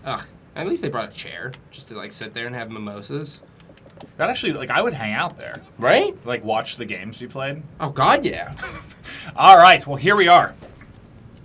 Ugh. At least they brought a chair just to, like, sit there and have mimosas. That actually, like, I would hang out there. Right? Like, watch the games we played. Oh, God, yeah. All right, well, here we are.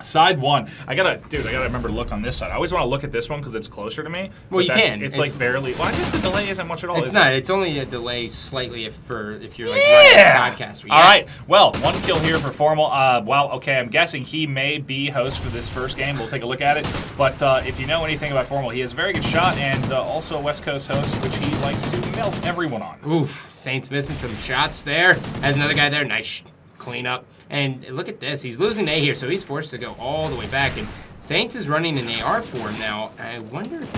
Side one. I gotta remember to look on this side. I always want to look at this one because it's closer to me. Well, you can. It's like barely. Well, I guess the delay isn't much at all. It's not. It's only a delay slightly if you're like yeah! running a podcast. Yeah. All right. Well, 1 kill here for Formal. Well, okay. I'm guessing he may be host for this first game. We'll take a look at it. But if you know anything about Formal, he has a very good shot and also a West Coast host, which he likes to melt everyone on. Oof. Saints missing some shots there. Has another guy there. Nice clean up. And look at this. He's losing A here, so he's forced to go all the way back. And Saints is running an AR for him now. I wonder if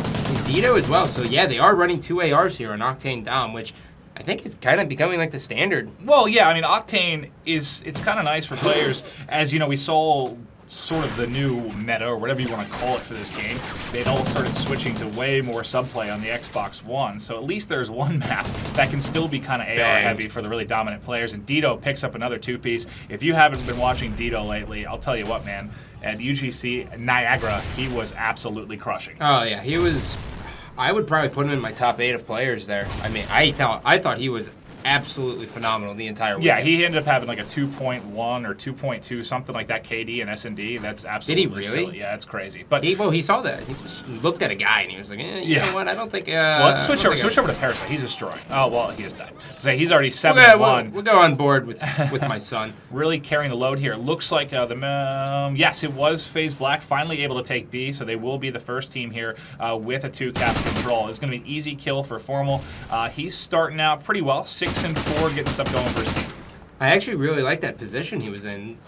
Dito as well. So, yeah, they are running 2 ARs here on Octane Dom, which I think is kind of becoming like the standard. Well, yeah, I mean, Octane it's kind of nice for players. As, you know, we saw sort of the new meta, or whatever you want to call it for this game. They'd all started switching to way more subplay on the Xbox One, so at least there's one map that can still be kind of AR heavy for the really dominant players, and Dito picks up another 2-piece. If you haven't been watching Dito lately, I'll tell you what, man, at UGC Niagara, he was absolutely crushing. Oh, yeah, he was... I would probably put him in my top 8 of players there. I mean, I thought he was absolutely phenomenal the entire weekend. Yeah, he ended up having like a 2.1 or 2.2 something like that KD and S&D. That's absolutely Did he really? silly. Yeah, it's crazy. But he saw that. He just looked at a guy and he was like, you know what? I don't think. Well, let's switch over to Parasite. He's destroying. Oh well, he just died. So he's already 7-1. We'll go on board with my son. Really carrying the load here. Looks like yes, it was FaZe Black finally able to take B, so they will be the first team here with a 2-cap control. It's going to be an easy kill for Formal. He's starting out pretty well, 6-4, getting stuff going for his team. I actually really like that position he was in.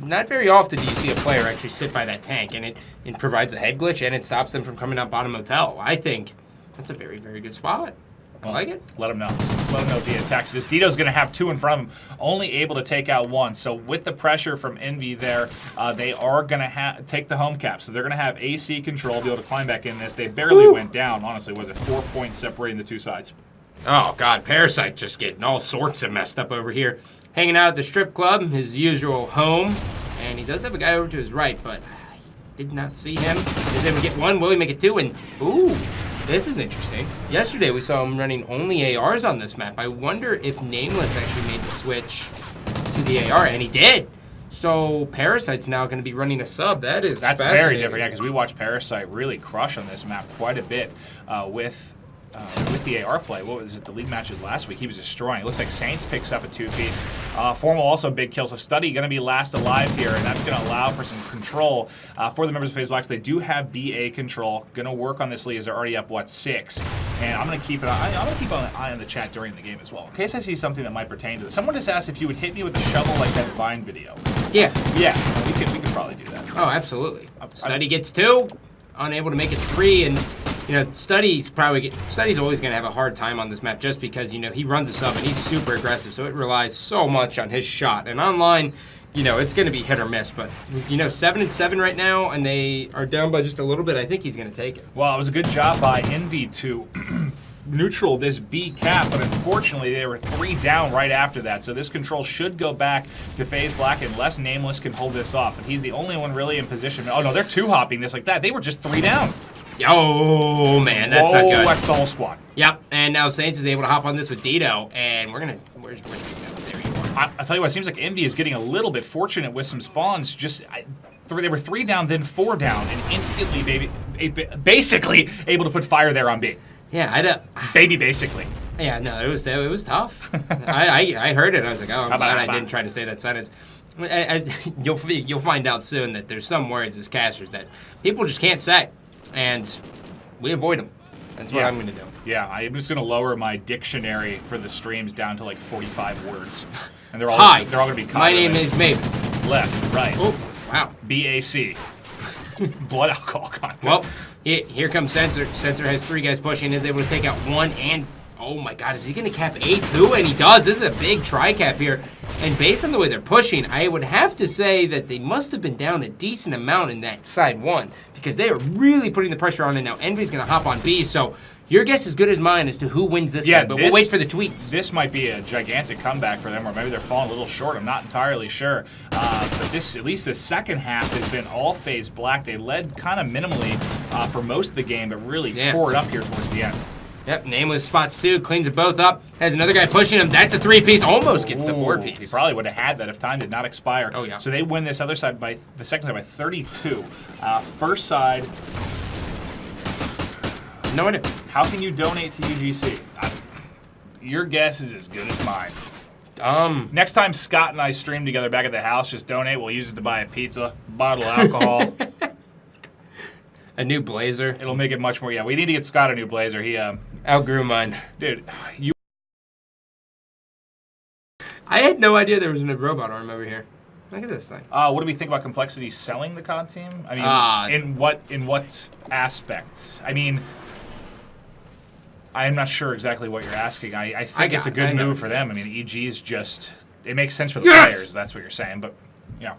Not very often do you see a player actually sit by that tank, and it provides a head glitch, and it stops them from coming out bottom motel. I think that's a very, very good spot. I like it. Let him know. Let him know via text. This Dito's going to have 2 in front of him, only able to take out 1. So with the pressure from Envy there, they are going to take the home cap. So they're going to have AC control, be able to climb back in this. They barely went down, honestly. Was it 4 points separating the 2 sides? Oh, God. Parasite just getting all sorts of messed up over here. Hanging out at the strip club, his usual home. And he does have a guy over to his right, but he did not see him. He's able to get 1. Will he make it 2? And, ooh, this is interesting. Yesterday we saw him running only ARs on this map. I wonder if Nameless actually made the switch to the AR, and he did. So Parasite's now going to be running a sub. That's very different, yeah, because we watched Parasite really crush on this map quite a bit with the AR play. What was it, the league matches last week? He was destroying. It looks like Saints picks up a 2-piece. Formal also big kills. So Study going to be last alive here, and that's going to allow for some control for the members of FaZe Blacks. They do have BA control. Going to work on this lead as they're already up, 6? And I'm going to keep an eye on the chat during the game as well, in case I see something that might pertain to this. Someone just asked if you would hit me with a shovel like that Vine video. Yeah. Yeah, we could probably do that. Oh, absolutely. Study gets 2, unable to make it 3, and you know, Study's always going to have a hard time on this map just because, you know, he runs a sub and he's super aggressive, so it relies so much on his shot. And online, you know, it's going to be hit or miss. But, you know, 7-7 right now, and they are down by just a little bit. I think he's going to take it. Well, it was a good job by Envy to neutral this B cap, but unfortunately they were 3 down right after that. So this control should go back to FaZe Black unless Nameless can hold this off. But he's the only one really in position. Oh, no, they're 2-hopping this like that. They were just 3 down. Oh, man, that's not good. That's the whole squad. Yep, and now Saints is able to hop on this with Dito, and we're going to... Where's Dito? There you are. I'll tell you what, it seems like Envy is getting a little bit fortunate with some spawns. They were 3 down, then 4 down, and instantly, basically able to put fire there on B. Yeah, basically. Yeah, no, it was tough. I heard it. I was like, oh, I'm glad I didn't try to say that sentence. You'll find out soon that there's some words as casters that people just can't say, and we avoid them. That's what I'm going to do. Yeah, I'm just going to lower my dictionary for the streams down to like 45 words, and they're all going to be. My name is Maven. Left, right. Oh, wow. BAC. Blood alcohol content. Well, here comes Sensor. Sensor has 3 guys pushing, is able to take out 1, and oh my God, is he going to cap A2? And he does. This is a big tri-cap here. And based on the way they're pushing, I would have to say that they must have been down a decent amount in that side 1 because they are really putting the pressure on, and now Envy's going to hop on B. So your guess is as good as mine as to who wins this one, but we'll wait for the tweets. This might be a gigantic comeback for them, or maybe they're falling a little short. I'm not entirely sure. But this, at least the second half, has been all FaZe Black. They led kind of minimally for most of the game, but really tore it up here towards the end. Yep, Nameless spots two, cleans it both up. Has another guy pushing him. That's a 3-piece. Almost gets the 4-piece. He probably would have had that if time did not expire. Oh, yeah. So they win this other side by the second side by 32. First side. No idea. How can you donate to UGC? Your guess is as good as mine. Next time Scott and I stream together back at the house, just donate. We'll use it to buy a pizza, bottle of alcohol. A new blazer. It'll make it much more. Yeah, we need to get Scott a new blazer. He outgrew mine. Dude, I had no idea there was a robot arm over here. Look at this thing. What do we think about Complexity selling the COD team? I mean, in what aspects? I mean, I'm not sure exactly what you're asking. I think it's a good move for them. I mean, EG is just, it makes sense for the players. That's what you're saying, but yeah.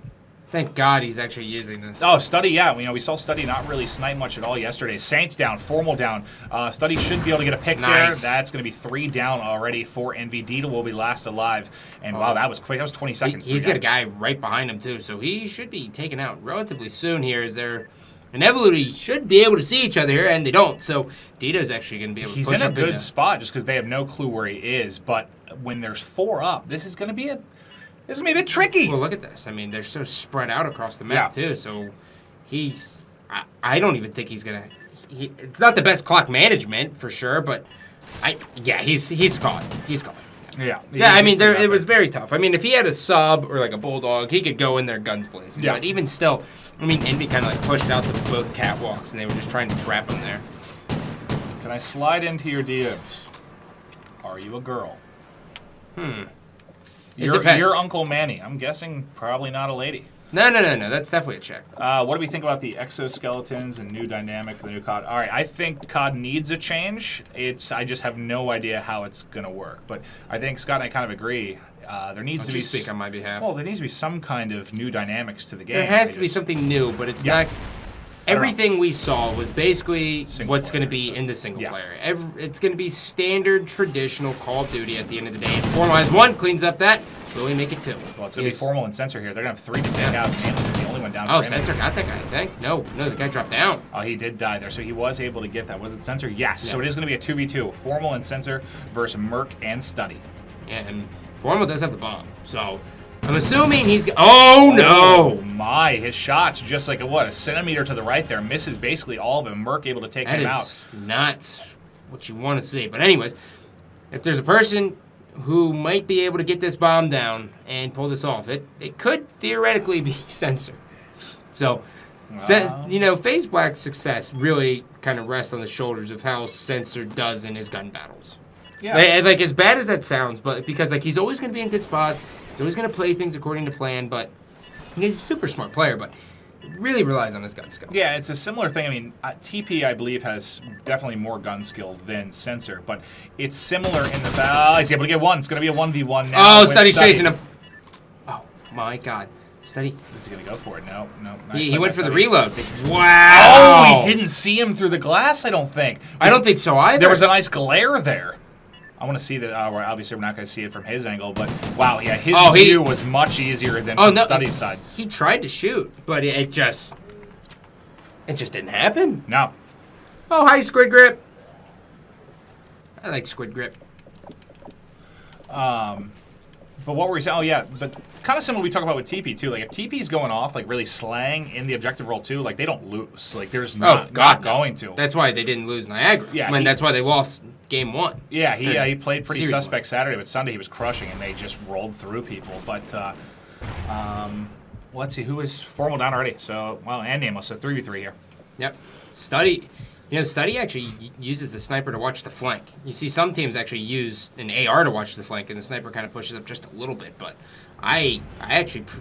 Thank God he's actually using this. Oh, Study, yeah. We saw Study not really snipe much at all yesterday. Saints down, Formal down. Study should be able to get a pick there. That's going to be 3 down already for Envy. Dita will be last alive. And wow, that was quick. That was 20 seconds. He's got a guy right behind him, too. So he should be taken out relatively soon here. Is there... And Evoluti should be able to see each other here, and they don't. So Dita's actually going to be able to push up. He's in a good spot just because they have no clue where he is. But when there's 4 up, this is going to be a bit tricky. Well, look at this. I mean, they're so spread out across the map, too. So he's... I don't even think he's going to... It's not the best clock management, for sure, but... he's caught. He's caught. Yeah. I mean, it was very tough. I mean, if he had a sub or like a bulldog, he could go in there guns blazing. Yeah. But even still, I mean, Envy kind of like pushed out to both catwalks, and they were just trying to trap him there. Can I slide into your DMs? Are you a girl? You're Uncle Manny. I'm guessing probably not a lady. No. That's definitely a check. What do we think about the exoskeletons and new dynamic for the new COD? All right, I think COD needs a change. I just have no idea how it's going to work. But I think Scott and I kind of agree. There needs to be... speak on my behalf. Well, there needs to be some kind of new dynamics to the game. There has to be something new, but it's not... Everything we saw was basically what's going to be in the single player. It's going to be standard, traditional Call of Duty at the end of the day. Formalize 1, cleans up that. Will we make it 2? Well, it's going to be Formal and Sensor here. They're going to have 3 to take out. Nameless is the only one down. Oh, Sensor got that guy, I think. No, the guy dropped down. Oh, he did die there, so he was able to get that. Was it Sensor? Yes. Yeah. So it is going to be a 2v2. Formal and Sensor versus Merc and Study. Yeah, and Formal does have the bomb, so... I'm assuming he's... Oh, no! Oh, my. His shot's just like, a centimeter to the right there. Misses basically all of them. Merc able to take him out. That is not what you want to see. But anyways, if there's a person who might be able to get this bomb down and pull this off, it could theoretically be Sensor. So, Faze Black's success really kind of rests on the shoulders of how Sensor does in his gun battles. Yeah. Like as bad as that sounds, but because he's always going to be in good spots. He's always going to play things according to plan, but he's a super smart player, but really relies on his gun skill. Yeah, it's a similar thing. I mean, TP, I believe, has definitely more gun skill than Sensor, but it's similar in the fact he's able to get 1. It's going to be a 1v1 now. Oh, Study's chasing him. Oh, my God. Study. Is he going to go for it? No. Nice he went for the reload. Wow. Oh, he didn't see him through the glass, I don't think. I don't think so either. There was a nice glare there. I want to see that. Obviously, we're not going to see it from his angle, but wow, yeah, his view was much easier than from Study's side. He tried to shoot, but it just didn't happen. No. Oh, hi, Squid Grip. I like Squid Grip. But what were we saying? Oh, yeah, but it's kind of similar we talk about with TP, too. Like, if TP's going off, like, really slaying in the objective role, too, like, they don't lose. Like, there's not going to. That's why they didn't lose Niagara. Yeah. That's why they lost game 1. Yeah, he played pretty suspect Saturday, but Sunday he was crushing, and they just rolled through people. But, let's see, who is Formal down already? So, and Nameless, so 3v3 here. Yep. Study actually uses the sniper to watch the flank. You see some teams actually use an AR to watch the flank, and the sniper kind of pushes up just a little bit. But I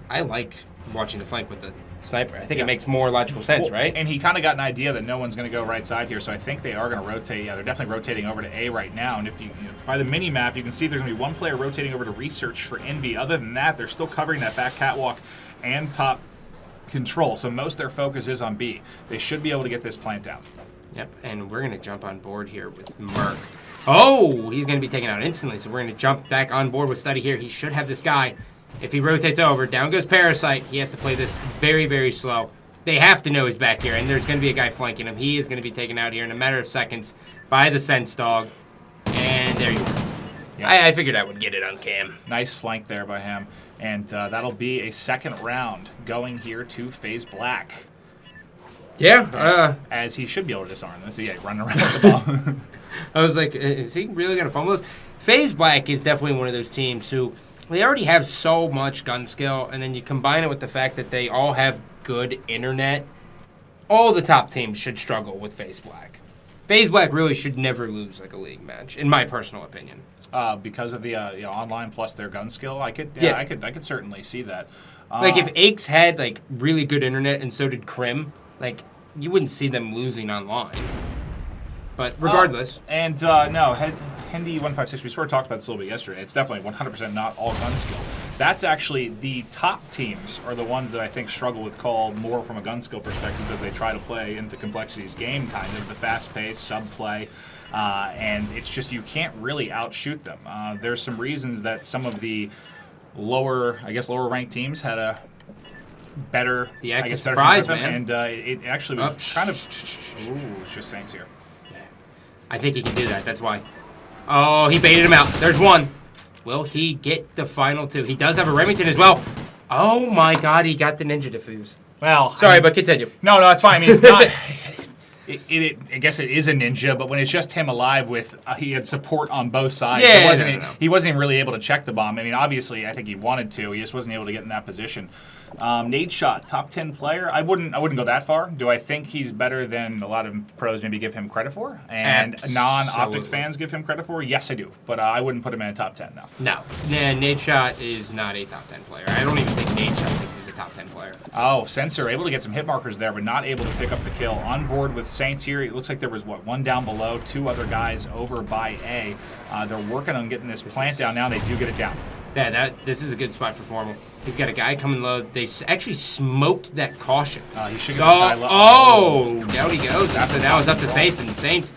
like watching the flank with the sniper. I think it makes more logical sense, right? And he kind of got an idea that no one's going to go right side here, so I think they are going to rotate. Yeah, they're definitely rotating over to A right now. And if by the mini map, you can see there's going to be 1 player rotating over to research for Envy. Other than that, they're still covering that back catwalk and top control. So most of their focus is on B. They should be able to get this plant down. Yep, and we're going to jump on board here with Merc. Oh, he's going to be taken out instantly, so we're going to jump back on board with Study here. He should have this guy. If he rotates over, down goes Parasite. He has to play this very, very slow. They have to know he's back here, and there's going to be a guy flanking him. He is going to be taken out here in a matter of seconds by the Sense Dog. And there you are. Yeah. I figured I would get it on cam. Nice flank there by him. And that'll be a second round going here to Faze Black. Yeah. As he should be able to disarm this. Yeah, running around with the ball. I was like, is he really going to fumble this? Faze Black is definitely one of those teams who, they already have so much gun skill, and then you combine it with the fact that they all have good internet. All the top teams should struggle with Faze Black. Faze Black really should never lose like a league match, in my personal opinion. Because of the online plus their gun skill, I could certainly see that. Like if Aches had like really good internet and so did Krim, like you wouldn't see them losing online. But regardless. Hindi 156, we sort of talked about this a little bit yesterday. It's definitely 100% not all gun skill. That's actually the top teams are the ones that I think struggle with call more from a gun skill perspective because they try to play into Complexity's game, kind of the fast pace, sub play. And it's just you can't really outshoot them. There's some reasons that some of the lower ranked teams had a better, the act of surprise, man. And it actually was kind of. Ooh, it's just Saints here. I think he can do that. That's why. Oh, he baited him out. There's one. Will he get the final two? He does have a Remington as well. Oh my God, he got the ninja diffuse. Well, sorry, but continue. No, it's fine. I mean, it's not. I guess it is a ninja, but when it's just him alive with, he had support on both sides. Yeah, he wasn't even really able to check the bomb. I mean, obviously, I think he wanted to. He just wasn't able to get in that position. Nade Shot, top 10 player. I wouldn't go that far. Do I think he's better than a lot of pros maybe give him credit for? And non-Optic fans give him credit for? Yes, I do. But I wouldn't put him in a top 10, no. No. Nade Shot is not a top 10 player. I don't even think Nade Shot thinks he's a top 10 player. Oh, Sensor able to get some hit markers there, but not able to pick up the kill. On board with Saints here. It looks like there was, one down below, two other guys over by A. They're working on getting this plant down now. They do get it down. Yeah, this is a good spot for Formal. He's got a guy coming low. They actually smoked that caution. He should get this guy low. Oh, down he goes. So now it's up to Saints, and Saints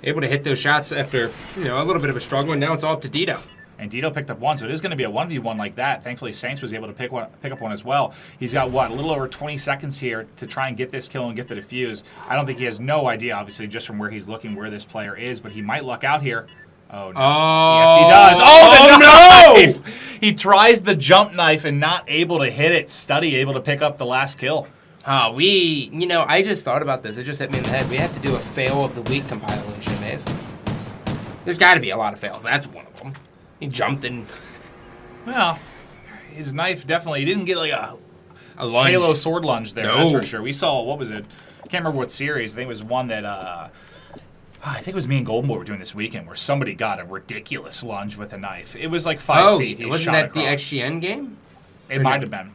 able to hit those shots after a little bit of a struggle, and now it's all up to Dito. And Dito picked up one, so it is going to be a 1v1 like that. Thankfully, Saints was able to pick up one as well. He's got, a little over 20 seconds here to try and get this kill and get the defuse. I don't think he has no idea, obviously, just from where he's looking, where this player is, but he might luck out here. Oh, no. Oh, yes, he does. Oh, the knife! He tries the jump knife and not able to hit it. Study able to pick up the last kill. I just thought about this. It just hit me in the head. We have to do a fail of the week compilation, Maeve. There's got to be a lot of fails. That's one of them. He jumped and... Well, his knife definitely... He didn't get like a lunge. Halo sword lunge there, no. That's for sure. We saw, what was it? I can't remember what series. I think it was one that... I think it was me and Golden Boy were doing this weekend where somebody got a ridiculous lunge with a knife. It was like 5 feet. Wasn't that the XGN game? It might have been.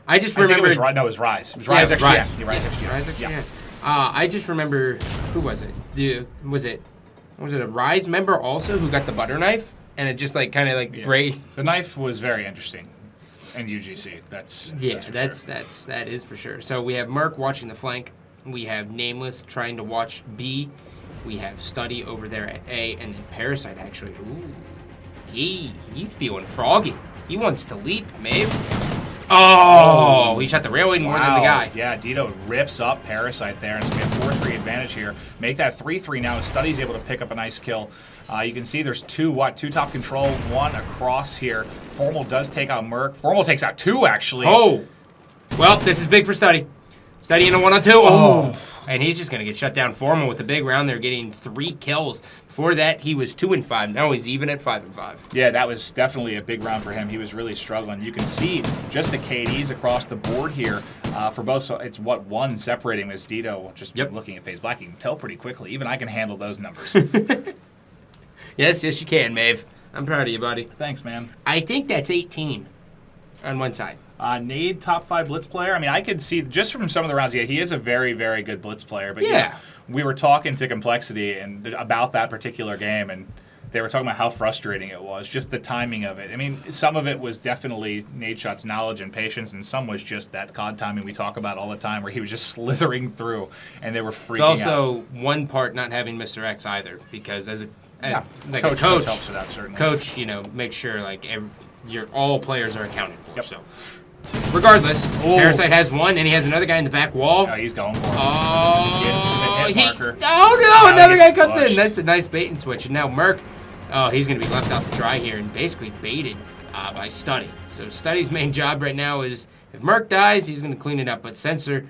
I just remember... it was Rise. It was Rise XGN. Rise. Rise XGN. Rise XGN. Yeah. I just remember... Who was it? Was it a Rise member also who got the butter knife? And it just break. The knife was very interesting. And UGC. That is for sure. So we have Merc watching the flank. We have Nameless trying to watch B. We have Study over there at A, and then Parasite actually. Ooh, he's feeling froggy. He wants to leap, Maeve. Oh, he shot the railway more than the guy. Yeah, Dito rips up Parasite there, and it's going to be a 4-3 advantage here. Make that 3-3 now. Study's able to pick up a nice kill. You can see there's two top control, one across here. Formal does take out Merc. Formal takes out two, actually. Oh, well, this is big for Study. Study in a 1-on-2. Oh. And he's just going to get shut down. Formal with the big round there, getting 3 kills. Before that, he was 2-5. Now he's even at 5-5. Yeah, that was definitely a big round for him. He was really struggling. You can see just the KDs across the board here for both. So it's one separating as Dito. Just looking at Faze Black, you can tell pretty quickly. Even I can handle those numbers. Yes, you can, Maeve. I'm proud of you, buddy. Thanks, man. I think that's 18 on one side. Nade, top 5 blitz player. I mean, I could see just from some of the rounds. Yeah, he is a very, very good blitz player. But we were talking to Complexity and about that particular game, and they were talking about how frustrating it was, just the timing of it. I mean, some of it was definitely Nade Shot's knowledge and patience, and some was just that COD timing we talk about all the time, where he was just slithering through, and they were freaking out. It's also one part not having Mr. X either, because as a coach helps with that, certainly. Coach, make sure all players are accounted for. Yep. So Regardless, Ooh. Parasite has one, and he has another guy in the back wall. Oh, he's going for it. Oh, Gets the hit marker. Oh no! Now Another he guy gets comes in. pushed. That's a nice bait and switch. And now Merc, he's going to be left out to dry here and basically baited by Study. So Study's main job right now is if Merc dies, he's going to clean it up. But Sensor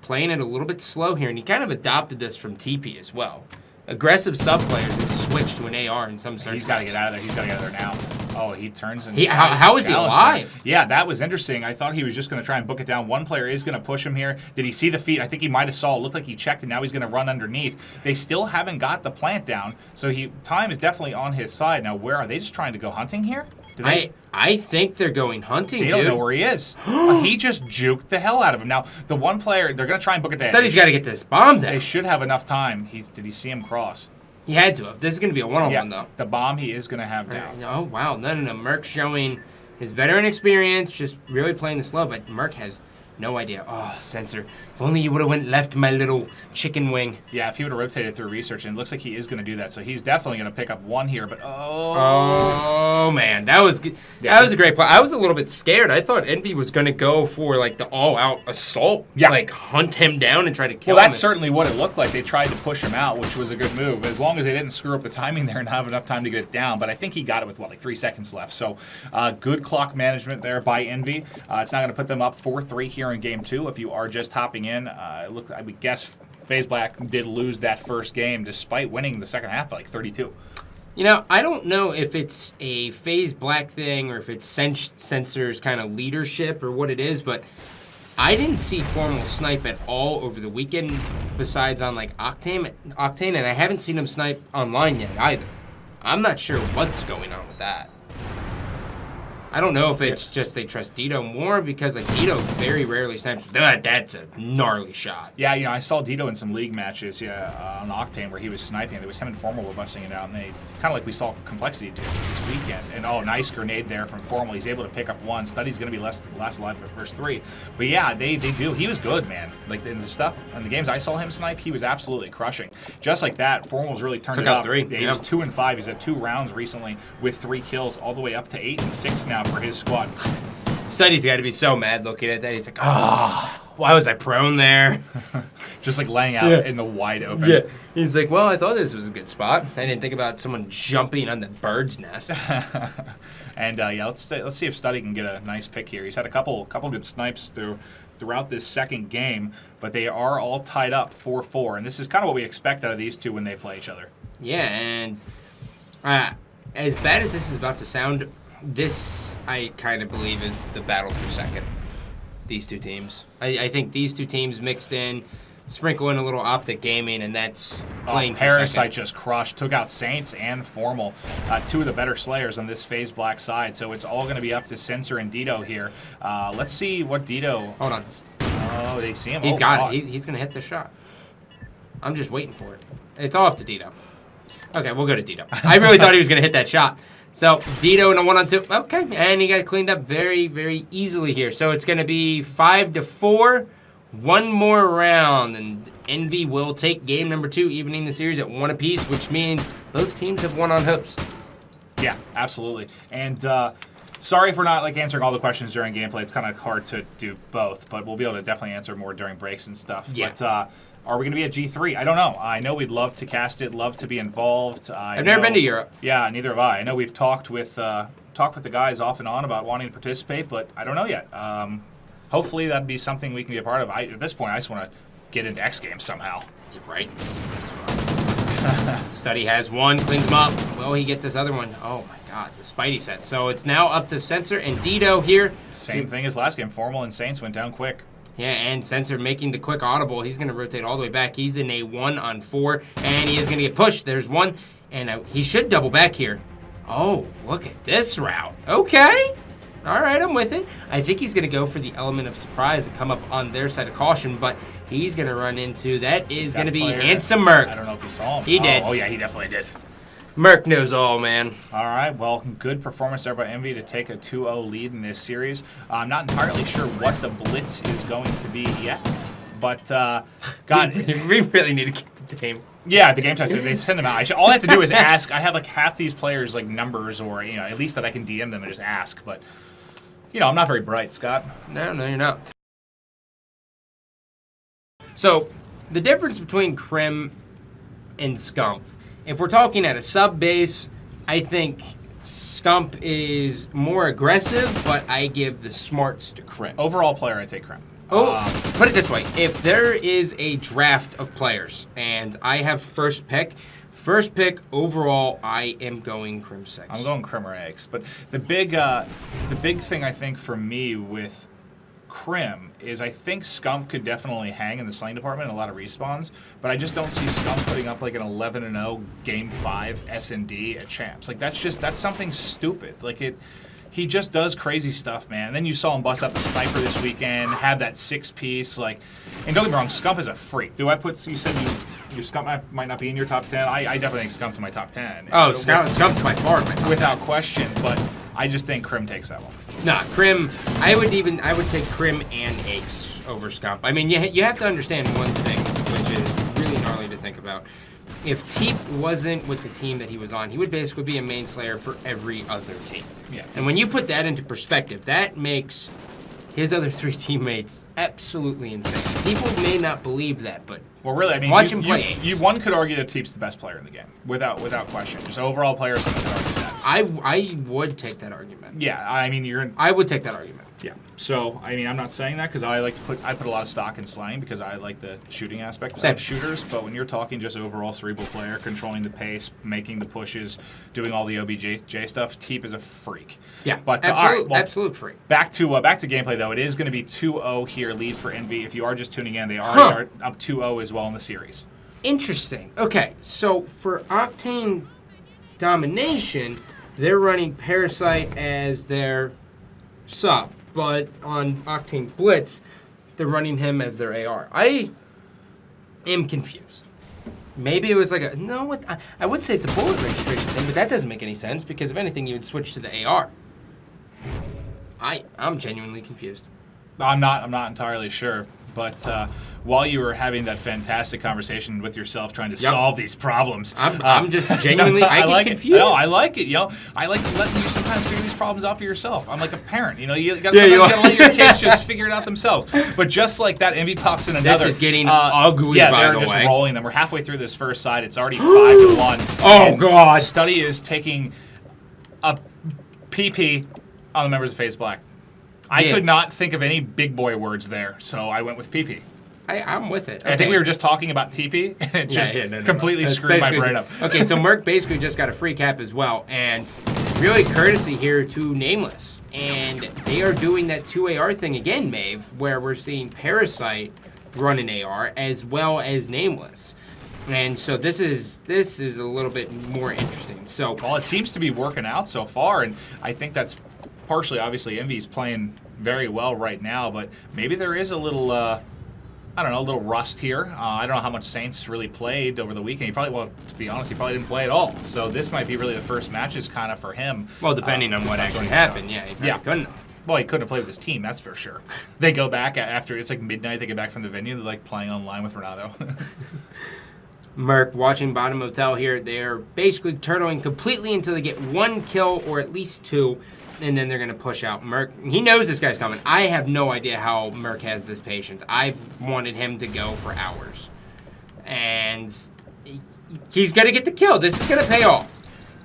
playing it a little bit slow here, and he kind of adopted this from TP as well. Aggressive sub players have switched to an AR in some certain. He's got to get out of there. He's got to get out of there now. Oh, he turns and how is he alive? Yeah, that was interesting. I thought he was just going to try and book it down. One player is going to push him here. Did he see the feet? I think he might have saw. It looked like he checked, and now he's going to run underneath. They still haven't got the plant down, so time is definitely on his side. Now, where are they just trying to go hunting here? I think they're going hunting, They don't know where he is. He just juked the hell out of him. Now, the one player, they're going to try and book it down. Study's got to get this bomb down. They should have enough time. Did he see him cross? He had to have. This is going to be a one-on-one, though. The bomb he is going to have down. Oh, wow. No. Merc showing his veteran experience, just really playing the slow, but Merc has no idea. Oh, Sensor. If only you would have went left, my little chicken wing. Yeah, if he would have rotated through research, and it looks like he is going to do that. So he's definitely going to pick up one here, but Oh, man. That was good. That was a great play. I was a little bit scared. I thought Envy was going to go for, like, the all-out assault. Yeah. Like, hunt him down and try to kill Well, him. that's certainly what it looked like. They tried to push him out, which was a good move, as long as they didn't screw up the timing there and have enough time to get it down. But I think he got it with, like 3 seconds left. So good clock management there by Envy. It's not going to put them up 4-3 here in Game 2. If you are just hopping in, I would guess FaZe Black did lose that first game despite winning the second half by like 32. You know, I don't know if it's a FaZe Black thing or if it's Sensor's kind of leadership or what it is, but I didn't see Formal snipe at all over the weekend besides on like Octane, and I haven't seen him snipe online yet either. I'm not sure what's going on with that. I don't know if it's just they trust Dito more because like Dito very rarely snipes. That's a gnarly shot. Yeah, I saw Dito in some league matches, on Octane where he was sniping. It was him and Formal were busting it out, and they kind of like we saw Complexity do this weekend. And nice grenade there from Formal. He's able to pick up one. Study's going to be last alive for first 3. But yeah, they do. He was good, man. Like in the games I saw him snipe, he was absolutely crushing. Just like that, Formal's really turned it up. 3. Yeah, he was 2 and 5. He's had 2 rounds recently with 3 kills, all the way up to 8 and 6 now for his squad. Study's got to be so mad looking at that. He's like, why was I prone there? Just like laying out in the wide open. Yeah. He's like, well, I thought this was a good spot. I didn't think about someone jumping on the bird's nest. And let's see if Study can get a nice pick here. He's had a couple good snipes throughout this second game, but they are all tied up 4-4, and this is kind of what we expect out of these two when they play each other. Yeah, and as bad as this is about to sound, this, I kind of believe, is the battle for second. These two teams. I think these two teams mixed in, sprinkle in a little Optic Gaming, and that's playing for Parasite second. just crushed, took out Saints and Formal, 2 of the better Slayers on this FaZe Black side. So it's all going to be up to Sensor and Dito here. Let's see what Dito... Hold on. Oh, they see him. He's got it. He's going to hit this shot. I'm just waiting for it. It's all up to Dito. Okay, we'll go to Dito. I really thought he was going to hit that shot. So, Dito in a 1-on-2. Okay, and he got cleaned up very, very easily here. So, it's going to be 5-4. One more round, and Envy will take game number 2, evening the series at 1 apiece, which means both teams have won on host. Yeah, absolutely. And sorry for not answering all the questions during gameplay. It's kind of hard to do both, but we'll be able to definitely answer more during breaks and stuff. Yeah. But are we going to be at G3? I don't know. I know we'd love to cast it, love to be involved. I've never been to Europe. Yeah, neither have I. I know we've talked with the guys off and on about wanting to participate, but I don't know yet. Hopefully that'd be something we can be a part of. At this point, I just want to get into X Games somehow. Right. Study has one, cleans him up. Will he get this other one? Oh my god, the Spidey set. So it's now up to Sensor and Dito here. Same thing as last game. Formal and Saints went down quick. Yeah, and Sensor making the quick audible. He's going to rotate all the way back. He's in a 1-on-4, and he is going to get pushed. There's one, and he should double back here. Oh, look at this route. Okay. All right, I'm with it. I think he's going to go for the element of surprise and come up on their side of caution, but he's going to run into, that is going to be Handsome Merc. I don't know if you saw him. He did. Oh, yeah, he definitely did. Merc knows all, man. All right, well, good performance there by Envy to take a 2-0 lead in this series. I'm not entirely sure what the blitz is going to be yet, but God, we really need to keep the game. Yeah, the game time, they send them out. All I have to do is ask. I have half these players' numbers, or at least that I can DM them and just ask. But I'm not very bright, Scott. No, you're not. So, the difference between Crim and Scump, if we're talking at a sub base, I think Scump is more aggressive, but I give the smarts to Crim. Overall player, I take Crim. Put it this way. If there is a draft of players and I have first pick overall, I am going Crim 6. I'm going Crim or Eggs. But the big thing I think for me with Crim is I think Scump could definitely hang in the slaying department in a lot of respawns, but I just don't see Scump putting up like an 11-0 Game 5 S&D at Champs. Like that's something stupid. He just does crazy stuff, man. And then you saw him bust up the sniper this weekend, have that 6-piece, and don't get me wrong, Scump is a freak. You said your Scump might not be in your top 10. I definitely think Scump's in my top 10. Oh, Scump's by far in my top 10. Without question, but I just think Crim takes that one. Nah, Crim, I would take Crim and Ace over Scump. I mean, you have to understand one thing, which is really gnarly to think about. If Teep wasn't with the team that he was on, he would basically be a main slayer for every other team. Yeah. And when you put that into perspective, that makes his other 3 teammates absolutely insane. People may not believe that, but really, I mean, watch him play. One could argue that Teep's the best player in the game, without question. Just overall player, someone could argue that. I would take that argument. Yeah, I mean, I would take that argument. Yeah. So, I mean, I'm not saying that because I put a lot of stock in slaying because I like the shooting aspect of shooters. But when you're talking just overall cerebral player, controlling the pace, making the pushes, doing all the OBJ stuff, Teep is a freak. Yeah, but absolute freak. Back to gameplay though. It is going to be 2-0 here, lead for Envy. If you are just tuning in, they are up 2-0 as well in the series. Interesting. Okay, so for Octane Domination, they're running Parasite as their sub, but on Octane Blitz, they're running him as their AR. I am confused. Maybe it was I would say it's a bullet registration thing, but that doesn't make any sense because if anything, you would switch to the AR. I'm genuinely confused. I'm not entirely sure. But while you were having that fantastic conversation with yourself trying to solve these problems, I'm just genuinely I get confused. I like it. I like letting you sometimes figure these problems out for yourself. I'm like a parent. You got to let your kids just figure it out themselves. But just like that, Envy pops in another. This is getting ugly. Yeah, they're just rolling them. We're halfway through this first side. It's already 5-1. Oh God! Study is taking a PP on the members of Faze Black. I could not think of any big boy words there, so I went with PP. I'm with it. Okay. I think we were just talking about TP, and it just completely screwed my brain up. Okay, so Merc basically just got a free cap as well, and really courtesy here to Nameless. And they are doing that 2AR thing again, Maeve, where we're seeing Parasite run an AR as well as Nameless. And so this is a little bit more interesting. So well, it seems to be working out so far, and I think that's partially, obviously, Envy's playing very well right now, but maybe there is a little, a little rust here. I don't know how much Saints really played over the weekend. To be honest, he probably didn't play at all. So this might be really the first matches kind of for him. Well, depending on what actually happened, he couldn't have. Well, he couldn't have played with his team, that's for sure. They go back after, it's like midnight, they get back from the venue, they're like playing online with Renato. Merc watching bottom hotel here. They're basically turtling completely until they get 1 kill or at least 2, and then they're going to push out. Merc, he knows this guy's coming. I have no idea how Merc has this patience. I've wanted him to go for hours. And he's going to get the kill. This is going to pay off.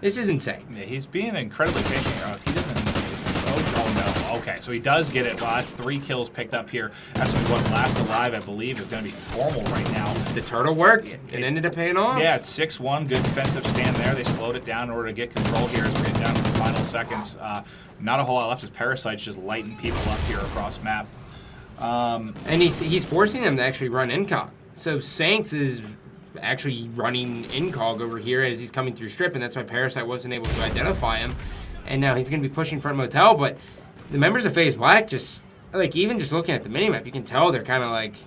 This is insane. Yeah, he's being incredibly patient. He doesn't... Oh, no. Okay, so he does get it. Well, that's 3 kills picked up here. That's what Last Alive, I believe, is going to be formal right now. The turtle worked. It ended up paying off. Yeah, it's 6-1. Good defensive stand there. They slowed it down in order to get control here as we get down to the final seconds. Not a whole lot left as Parasite's just lighting people up here across map. And he's forcing them to actually run incog. So Saints is actually running incog over here as he's coming through strip, and that's why Parasite wasn't able to identify him. And now he's going to be pushing front motel, but the members of Faze Black even just looking at the minimap, you can tell they're kind of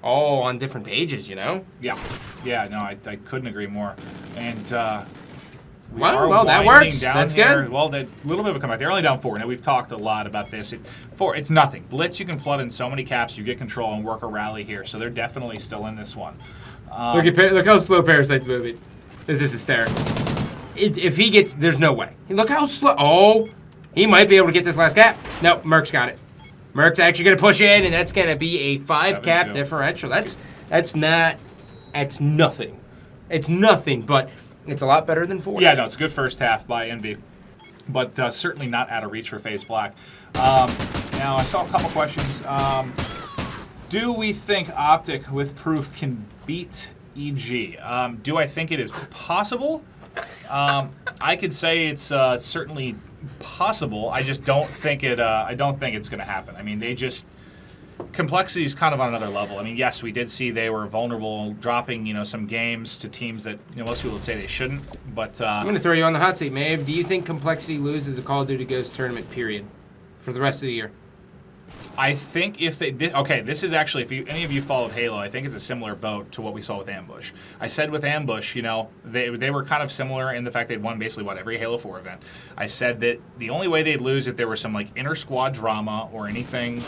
all on different pages, Yeah. Yeah, no, I couldn't agree more. And well, that works. That's here. good. Well, that little bit of a comeback. They're only down 4. Now, we've talked a lot about this. It's nothing. Blitz, you can flood in so many caps, you get control and work a rally here. So they're definitely still in this one. Look how slow Parasite's moving. This is hysterical. If he gets, there's no way. Look how slow. Oh, He might be able to get this last cap. No, Merc's got it. Merc's actually going to push in, and that's going to be a 5 cap 7-2. differential. That's nothing. It's nothing, but it's a lot better than 4. Yeah, no, it's a good first half by Envy, but certainly not out of reach for FaZe Black. Now, I saw a couple questions. Do we think Optic with Proof can beat EG? Do I think it is possible? I could say it's certainly possible. I just don't think it. I don't think it's going to happen. I mean, they just Complexity is kind of on another level. I mean, yes, we did see they were vulnerable, dropping some games to teams that most people would say they shouldn't. But I'm going to throw you on the hot seat, Maeve. Do you think Complexity loses a Call of Duty Ghost tournament period for the rest of the year? I think if they did, okay, this is actually, if any of you followed Halo, I think it's a similar boat to what we saw with Ambush. I said with Ambush, they were kind of similar in the fact they'd won basically every Halo 4 event. I said that the only way they'd lose if there was some inter squad drama or anything,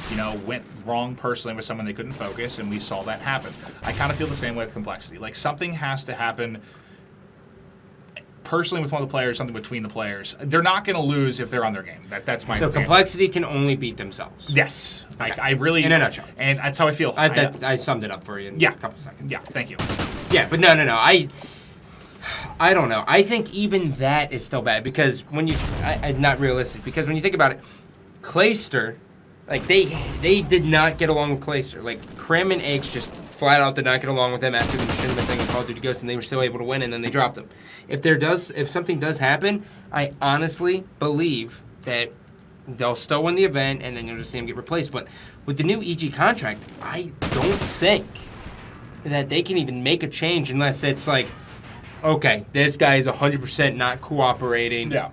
went wrong personally with someone they couldn't focus, and we saw that happen. I kind of feel the same way with Complexity. Something has to happen personally with one of the players, something between the players. They're not going to lose if they're on their game. That's my So answer. Complexity can only beat themselves. Yes. Okay. I really... In a nutshell. And that's how I feel. I summed it up for you in a couple seconds. Yeah, thank you. Yeah, but no. I don't know. I think even that is still bad because when you... not realistic, because when you think about it, Clayster, they did not get along with Clayster. Krim and Aches just flat out did not get along with them after the machinima thing in Call of Duty Ghosts, and they were still able to win, and then they dropped them. If something does happen, I honestly believe that they'll still win the event, and then you'll just see them get replaced. But with the new EG contract, I don't think that they can even make a change unless it's okay, this guy is 100% not cooperating. Yeah.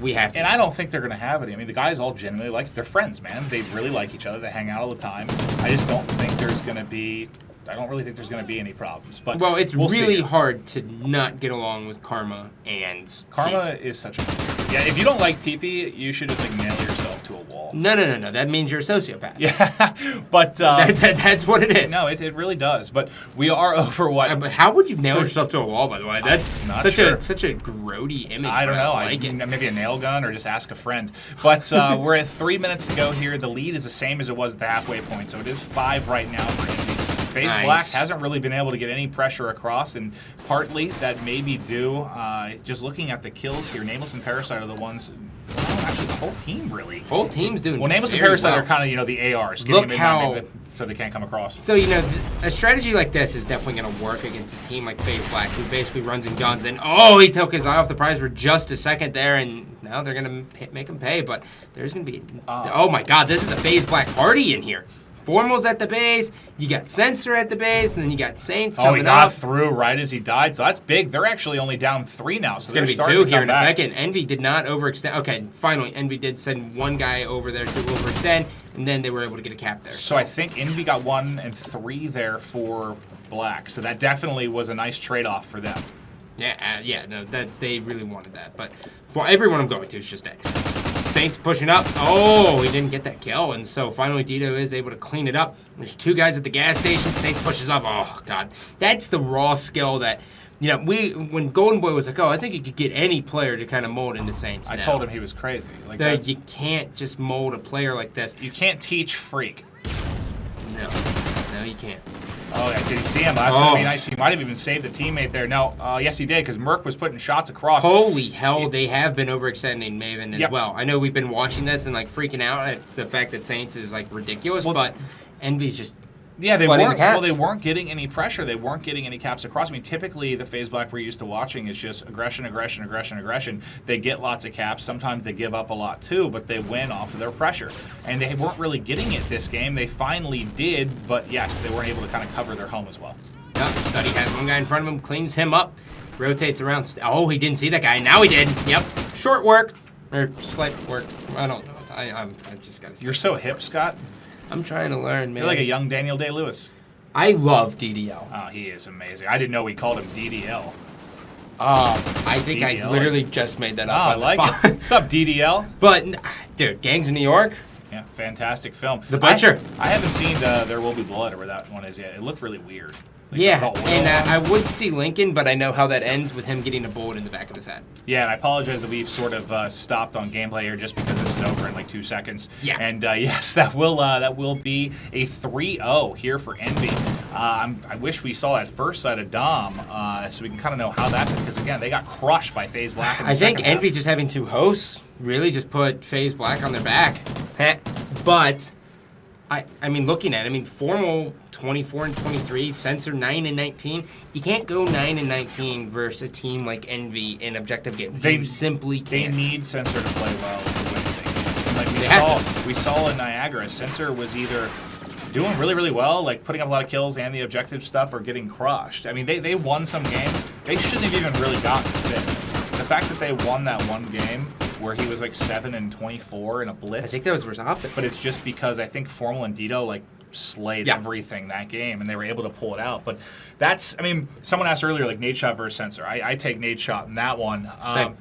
We have to. And I don't think they're going to have it. I mean, the guys all genuinely they're friends, man. They really like each other. They hang out all the time. I just don't think there's going to be... I don't really think there's going to be any problems. But it's really hard to not get along with Karma and Karma is such a... Yeah, if you don't like TP, you should just nail yourself to a wall. No. That means you're a sociopath. Yeah, but... that's what it is. No, it really does. But we are over what... But how would you nail yourself to a wall, by the way? That's such a grody image. I don't know. Like it. Maybe a nail gun or just ask a friend. But we're at 3 minutes to go here. The lead is the same as it was at the halfway point. So it is 5 right now for Envy. FaZe Black hasn't really been able to get any pressure across, and partly that may be due, just looking at the kills here, Nameless and Parasite are the ones, actually the whole team really. Whole team's doing Nameless and very Parasite well. are kind of, the ARs. Look how... So they can't come across. So, a strategy like this is definitely going to work against a team like FaZe Black, who basically runs and guns, and he took his eye off the prize for just a second there, and now they're going to make him pay, but there's going to be... oh my god, this is a FaZe Black party in here. Formal's at the base, you got Censor at the base, and then you got Saints coming up. He got through right as he died, so that's big. They're actually only down 3 now, so it's going to be 2 here in a second. Envy did not overextend. Okay, finally, Envy did send one guy over there to overextend, and then they were able to get a cap there. So I think Envy got 1 and 3 there for Black, so that definitely was a nice trade-off for them. Yeah, no, that they really wanted that, but for everyone I'm going to is just dead. Saints pushing up. He didn't get that kill, and so finally Dito is able to clean it up. There's 2 guys at the gas station. Saints pushes up. Oh, God. That's the raw skill that, when Golden Boy was like, I think you could get any player to kind of mold into Saints I now. told him he was crazy. You can't just mold a player like this. You can't teach Freak. No, you can't. Oh, yeah. Did he see him? That's going to be nice. He might have even saved a teammate there. No, yes, he did, because Merc was putting shots across. Holy hell, they have been overextending Maven as well. I know we've been watching this and freaking out at the fact that Saints is ridiculous, but Envy's just they weren't getting any pressure. They weren't getting any caps across. I mean, typically the FaZe Black we're used to watching is just aggression. They get lots of caps. Sometimes they give up a lot too, but they win off of their pressure. And they weren't really getting it this game. They finally did, but yes, they weren't able to kind of cover their home as well. Yep, Study has one guy in front of him, cleans him up, rotates around. He didn't see that guy. Now he did. Yep, short work or slight work. I don't know. I just got to. You're so hip, Scott. I'm trying to learn, man. You're like a young Daniel Day-Lewis. I love DDL. Oh, he is amazing. I didn't know we called him DDL. I think DDL. I literally just made that up I on the like spot. it. What's up, DDL? But, dude, Gangs in New York? Yeah, fantastic film. The Butcher. I haven't seen There Will Be Blood or where that one is yet. It looked really weird. I would see Lincoln, but I know how that ends with him getting a bullet in the back of his head. Yeah, and I apologize that we've sort of stopped on gameplay here just because this is over in like 2 seconds. Yeah. And yes, that will be a 3-0 here for Envy. I wish we saw that first side of Dom, so we can kind of know how that, because again, they got crushed by Faze Black in the I think second half. Envy just having 2 hosts really just put Faze Black on their back. But I mean, looking at it, I mean, Formal 24 and 23, Sensor 9 and 19. You can't go 9 and 19 versus a team like Envy in objective games. You simply can't. They need Sensor to play well to win games. And like we saw in Niagara, Sensor was either doing really, really well, like putting up a lot of kills and the objective stuff, or getting crushed. I mean, they won some games. They shouldn't have even really gotten fit. The fact that they won that one game where he was like 7 and 24 in a blitz. I think that was versus Optic. But it's just because I think Formal and Dito like slayed everything that game, and they were able to pull it out. But that's, I mean, someone asked earlier, like Nate Shot versus Sensor. I take Nate Shot in that one. Same.